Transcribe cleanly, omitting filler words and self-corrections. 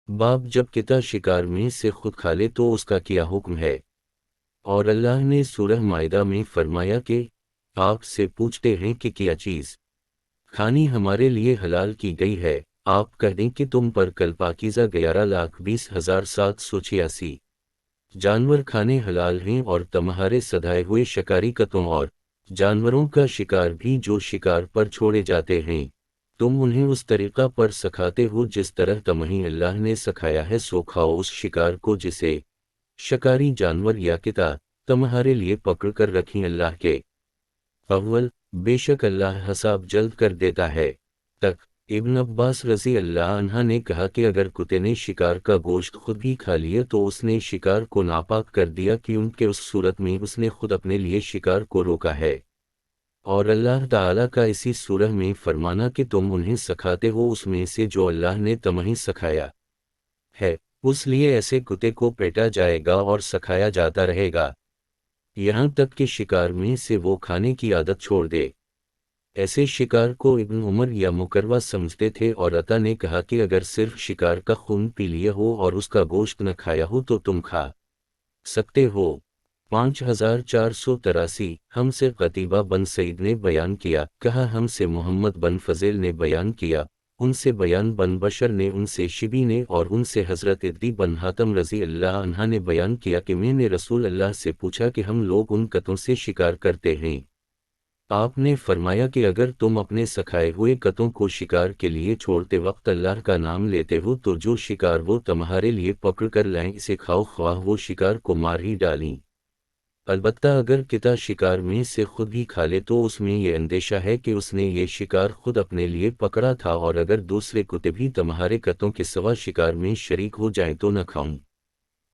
باپ جب کتا شکار میں سے خود کھا لے تو اس کا کیا حکم ہے؟ اور اللہ نے سورہ مائدہ میں فرمایا کہ آپ سے پوچھتے ہیں کہ کیا چیز کھانی ہمارے لیے حلال کی گئی ہے، آپ کہہ دیں کہ تم پر کل پاکیزہ 11,20,786 جانور کھانے حلال ہیں، اور تمہارے سدھائے ہوئے شکاری کتوں اور جانوروں کا شکار بھی جو شکار پر چھوڑے جاتے ہیں، تم انہیں اس طریقہ پر سکھاتے ہو جس طرح تمہیں اللہ نے سکھایا ہے، سو کھاؤ اس شکار کو جسے شکاری جانور یا کتا تمہارے لیے پکڑ کر رکھیں اللہ کے اول، بے شک اللہ حساب جلد کر دیتا ہے۔ تک ابن عباس رضی اللہ عنہ نے کہا کہ اگر کتے نے شکار کا گوشت خود بھی کھا لیا تو اس نے شکار کو ناپاک کر دیا، کیونکہ اس صورت میں اس نے خود اپنے لیے شکار کو روکا ہے۔ اور اللہ تعالیٰ کا اسی سورہ میں فرمانا کہ تم انہیں سکھاتے ہو اس میں سے جو اللہ نے تمہیں سکھایا ہے، اس لیے ایسے کتے کو پیٹا جائے گا اور سکھایا جاتا رہے گا یہاں تک کہ شکار میں سے وہ کھانے کی عادت چھوڑ دے۔ ایسے شکار کو ابن عمر یا مکروہ سمجھتے تھے، اور عطا نے کہا کہ اگر صرف شکار کا خون پی لیا ہو اور اس کا گوشت نہ کھایا ہو تو تم کھا سکتے ہو۔ 5483 ہم سے قتیبہ بن سعید نے بیان کیا، کہا ہم سے محمد بن فضیل نے بیان کیا، ان سے بیان بن بشر نے، ان سے شبی نے، اور ان سے حضرت عدی بن حاتم رضی اللہ عنہ نے بیان کیا کہ میں نے رسول اللہ سے پوچھا کہ ہم لوگ ان کتوں سے شکار کرتے ہیں، آپ نے فرمایا کہ اگر تم اپنے سکھائے ہوئے کتوں کو شکار کے لیے چھوڑتے وقت اللہ کا نام لیتے ہو تو جو شکار وہ تمہارے لیے پکڑ کر لائیں اسے کھاؤ، خواہ وہ شکار کو مار ہی ڈالیں۔ البتہ اگر کتا شکار میں سے خود ہی کھا لے تو اس میں یہ اندیشہ ہے کہ اس نے یہ شکار خود اپنے لیے پکڑا تھا، اور اگر دوسرے کتے بھی تمہارے کتوں کے سوا شکار میں شریک ہو جائیں تو نہ کھاؤں۔